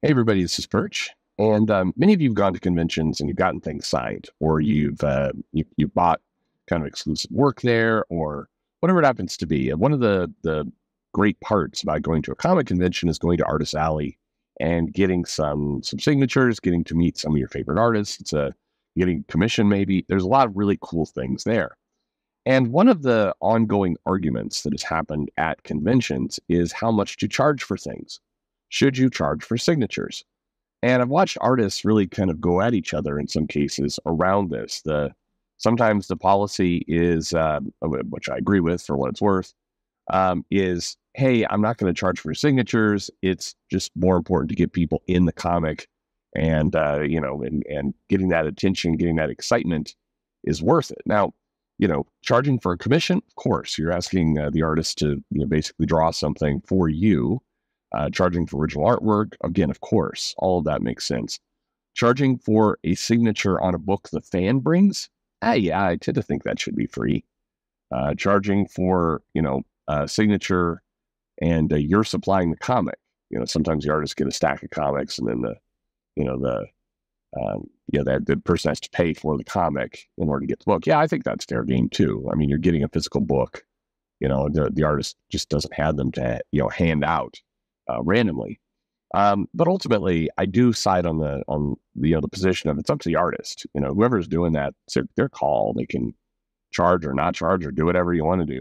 Hey everybody, this is Perch, and many of you have gone to conventions and you've gotten things signed, or you've bought kind of exclusive work there, or whatever it happens to be. And one of the great parts about going to a comic convention is going to Artist Alley and getting some signatures, getting to meet some of your favorite artists. Getting commission maybe. There's a lot of really cool things there. And one of the ongoing arguments that has happened at conventions is how much to charge for things. Should you charge for signatures? And I've watched artists really kind of go at each other in some cases around this. Sometimes the policy is, which I agree with for what it's worth, is, hey, I'm not going to charge for signatures. It's just more important to get people in the comic, and and getting that attention, getting that excitement is worth it. Now, charging for a commission, of course, you're asking the artist to basically draw something for you. Charging for original artwork, again, of course, all of that makes sense. Charging for a signature on a book the fan brings, yeah, I tend to think that should be free. Charging for, a signature and you're supplying the comic. Sometimes the artists get a stack of comics and then that person has to pay for the comic in order to get the book. Yeah, I think that's fair game too. I mean, you're getting a physical book. The artist just doesn't have them to, hand out randomly. But ultimately, I do side on the position of it's up to the artist. Whoever's doing that, it's their call. They can charge or not charge or do whatever you want to do.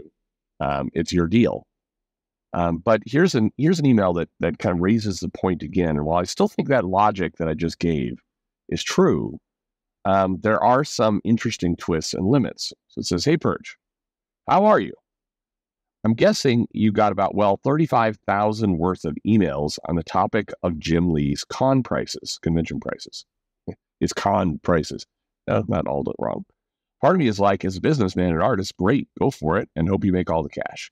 It's your deal. But here's an email that kind of raises the point again. And while I still think that logic that I just gave is true, there are some interesting twists and limits. So it says, "Hey Perch, how are you? I'm guessing you got about, 35,000 worth of emails on the topic of Jim Lee's convention prices. It's con prices. No, not all wrong. Part of me is like, as a businessman and artist, great, go for it, and hope you make all the cash.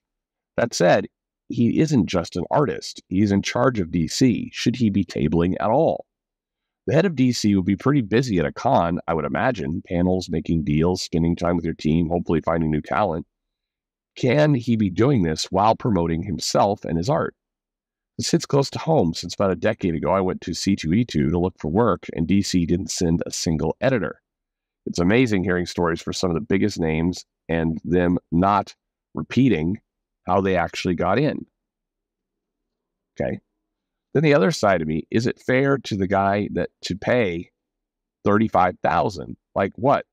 That said, he isn't just an artist. He's in charge of DC. Should he be tabling at all? The head of DC will be pretty busy at a con, I would imagine, panels, making deals, spending time with your team, hopefully finding new talent. Can he be doing this while promoting himself and his art? This hits close to home since about a decade ago I went to C2E2 to look for work and DC didn't send a single editor. It's amazing hearing stories for some of the biggest names and them not repeating how they actually got in. Okay. Then the other side of me, is it fair to the guy to pay $35,000? Like what?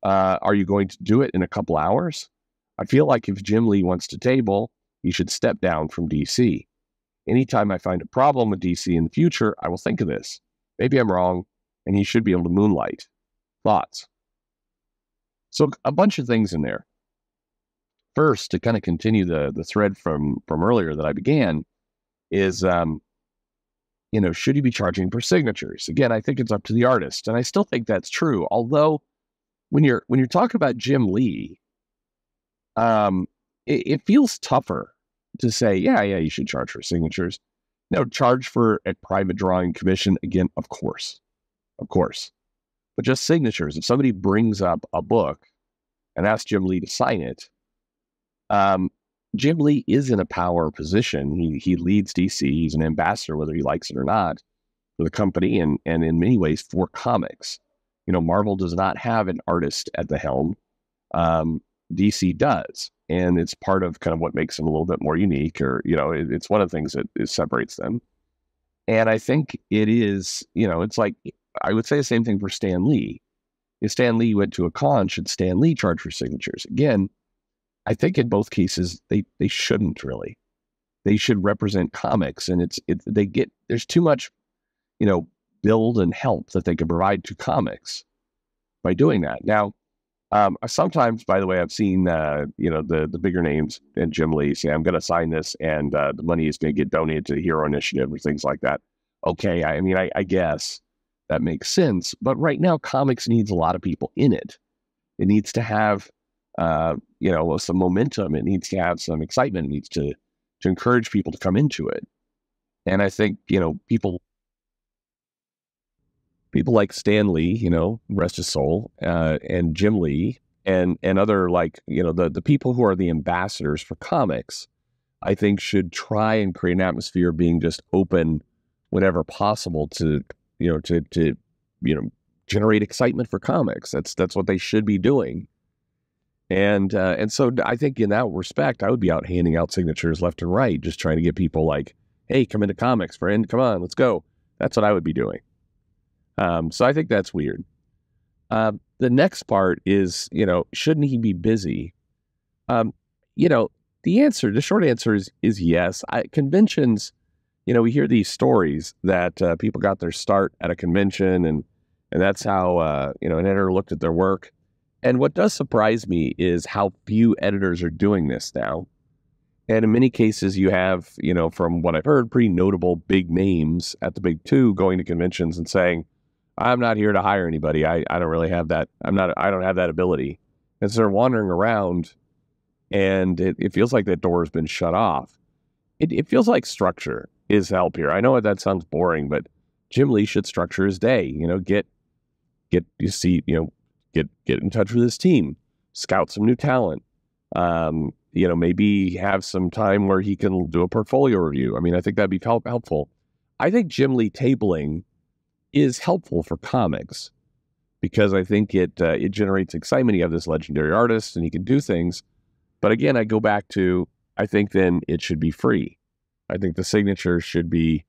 Are you going to do it in a couple hours? I feel like if Jim Lee wants to table, he should step down from DC. Anytime I find a problem with DC in the future, I will think of this. Maybe I'm wrong, and he should be able to moonlight. Thoughts? So a bunch of things in there. First, to kind of continue the thread from earlier that I began, is should he be charging for signatures? Again, I think it's up to the artist, and I still think that's true. Although, when you're talking about Jim Lee, it feels tougher to say, yeah, you should charge for signatures. No, charge for a private drawing commission. Again, of course. But just signatures. If somebody brings up a book and asks Jim Lee to sign it, Jim Lee is in a power position. He leads DC. He's an ambassador, whether he likes it or not, for the company and in many ways for comics. Marvel does not have an artist at the helm. DC does, and it's part of kind of what makes them a little bit more unique, or it's one of the things that separates them. And I think it is, it's like I would say the same thing for Stan Lee. If Stan Lee went to a con, should Stan Lee charge for signatures? Again, I think in both cases they shouldn't really. They should represent comics, and there's too much, build and help that they can provide to comics by doing that. Now, sometimes, by the way, I've seen, the bigger names and Jim Lee say, I'm going to sign this and the money is going to get donated to the Hero Initiative or things like that. Okay, I guess that makes sense. But right now, comics needs a lot of people in it. It needs to have, some momentum. It needs to have some excitement. It needs to encourage people to come into it. And I think, people like Stan Lee, rest his soul, and Jim Lee, and other the people who are the ambassadors for comics, I think should try and create an atmosphere of being just open whatever possible to, to generate excitement for comics. That's what they should be doing. And so I think in that respect, I would be out handing out signatures left and right, just trying to get people like, hey, come into comics, friend. Come on, let's go. That's what I would be doing. So I think that's weird. The next part is, shouldn't he be busy? The short answer is yes. Conventions, we hear these stories that people got their start at a convention, and that's how, an editor looked at their work. And what does surprise me is how few editors are doing this now. And in many cases, you have, from what I've heard, pretty notable big names at the big two going to conventions and saying, I'm not here to hire anybody. I don't really have that. I don't have that ability. And so they're wandering around, and it feels like that door has been shut off. It feels like structure is help here. I know that sounds boring, but Jim Lee should structure his day. Get in touch with his team, scout some new talent. Maybe have some time where he can do a portfolio review. I mean, I think that'd be helpful. I think Jim Lee tabling is helpful for comics because I think it generates excitement. You have this legendary artist and he can do things. But again, I go back to, I think then it should be free. I think the signature should be,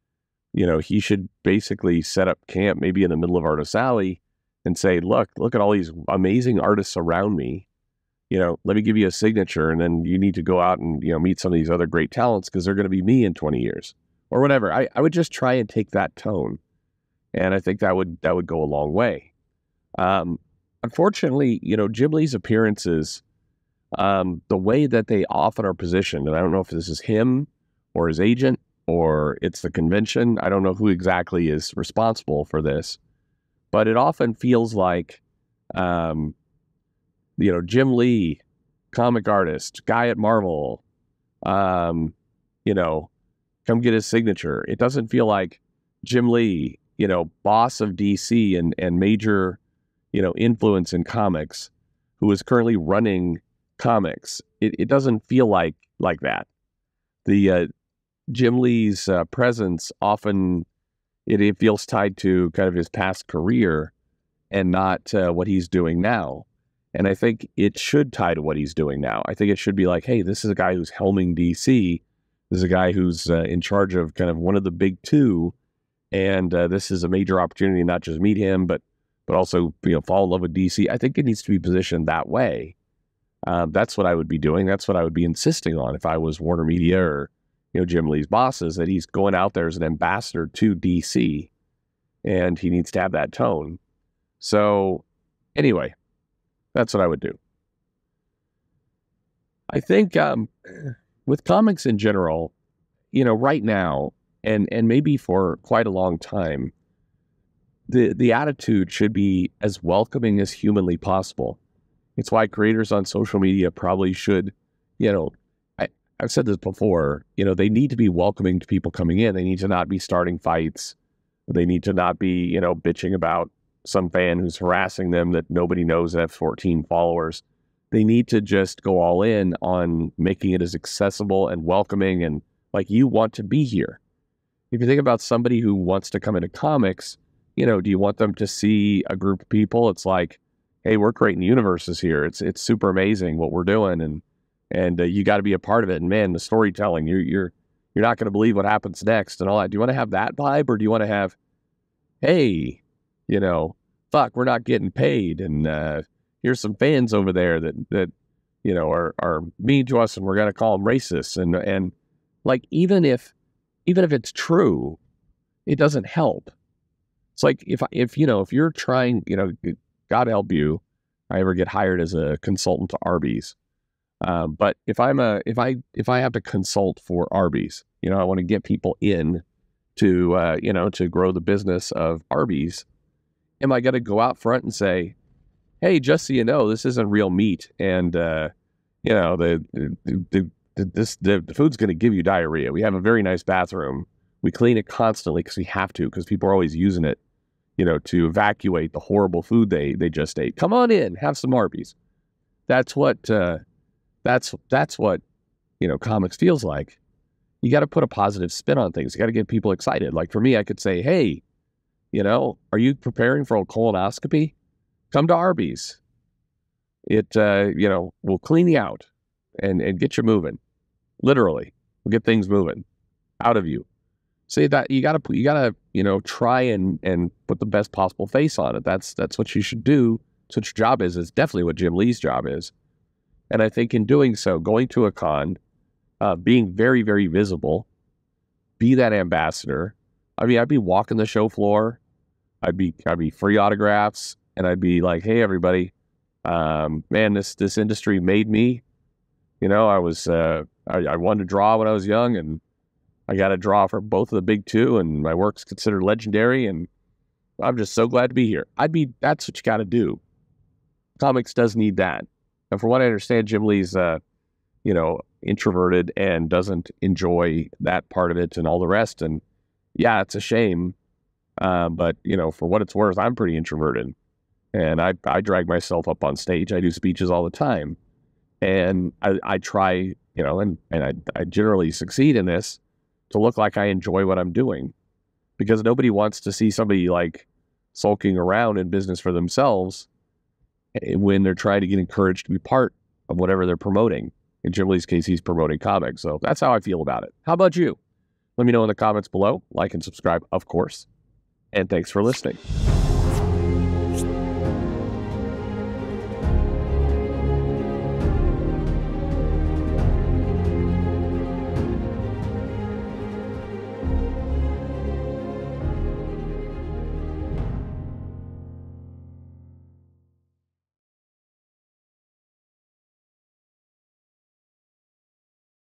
he should basically set up camp maybe in the middle of Artist Alley and say, look at all these amazing artists around me. Let me give you a signature, and then you need to go out and, meet some of these other great talents because they're going to be me in 20 years or whatever. I would just try and take that tone. And I think that would go a long way. Unfortunately, Jim Lee's appearances, the way that they often are positioned, and I don't know if this is him or his agent or it's the convention. I don't know who exactly is responsible for this, but it often feels like, Jim Lee, comic artist, guy at Marvel, come get his signature. It doesn't feel like Jim Lee, boss of DC and major, influence in comics, who is currently running comics. It doesn't feel like that. The Jim Lee's presence often, it feels tied to kind of his past career and not what he's doing now. And I think it should tie to what he's doing now. I think it should be like, hey, this is a guy who's helming DC. This is a guy who's in charge of kind of one of the big two. And this is a major opportunity, not just meet him, but also, fall in love with DC. I think it needs to be positioned that way. That's what I would be doing. That's what I would be insisting on if I was Warner Media or, Jim Lee's bosses, that he's going out there as an ambassador to DC, and he needs to have that tone. So anyway, that's what I would do. I think with comics in general, right now, and maybe for quite a long time, the attitude should be as welcoming as humanly possible. It's why creators on social media probably should, I've said this before, they need to be welcoming to people coming in. They need to not be starting fights. They need to not be, bitching about some fan who's harassing them that nobody knows and have 14 followers. They need to just go all in on making it as accessible and welcoming and like you want to be here. If you think about somebody who wants to come into comics, do you want them to see a group of people? It's like, hey, we're creating universes here. It's super amazing what we're doing, and you got to be a part of it. And man, the storytelling, you're not going to believe what happens next and all that. Do you want to have that vibe, or do you want to have, hey, fuck, we're not getting paid, and here's some fans over there that are mean to us, and we're going to call them racists, and like even if it's true, it doesn't help. It's like if you're trying, God help you, I ever get hired as a consultant to Arby's. But if I have to consult for Arby's, I want to get people in to to grow the business of Arby's. Am I going to go out front and say, hey, just so you know, this isn't real meat, and the food's going to give you diarrhea. We have a very nice bathroom. We clean it constantly because we have to, because people are always using it, to evacuate the horrible food they just ate. Come on in, have some Arby's. That's what comics feels like. you got to put a positive spin on things. You got to get people excited. Like for me, I could say, hey, are you preparing for a colonoscopy? Come to Arby's. It, will clean you out and get you moving. Literally, we'll get things moving out of you. Say that you gotta, try and put the best possible face on it. That's what you should do. That's what your job is. It's definitely what Jim Lee's job is. And I think in doing so, going to a con, being very, very visible, be that ambassador. I mean, I'd be walking the show floor. I'd be free autographs, and I'd be like, hey, everybody, man, this industry made me. I was I wanted to draw when I was young, and I got to draw for both of the big two, and my work's considered legendary, and I'm just so glad to be here. That's what you got to do. Comics does need that. And from what I understand, Jim Lee's, introverted and doesn't enjoy that part of it and all the rest. And yeah, it's a shame. But, for what it's worth, I'm pretty introverted. And I drag myself up on stage. I do speeches all the time. And I try, and I generally succeed in this to look like I enjoy what I'm doing. Because nobody wants to see somebody like sulking around in business for themselves when they're trying to get encouraged to be part of whatever they're promoting. In Jim Lee's case, he's promoting comics. So that's how I feel about it. How about you? Let me know in the comments below. Like and subscribe, of course. And thanks for listening.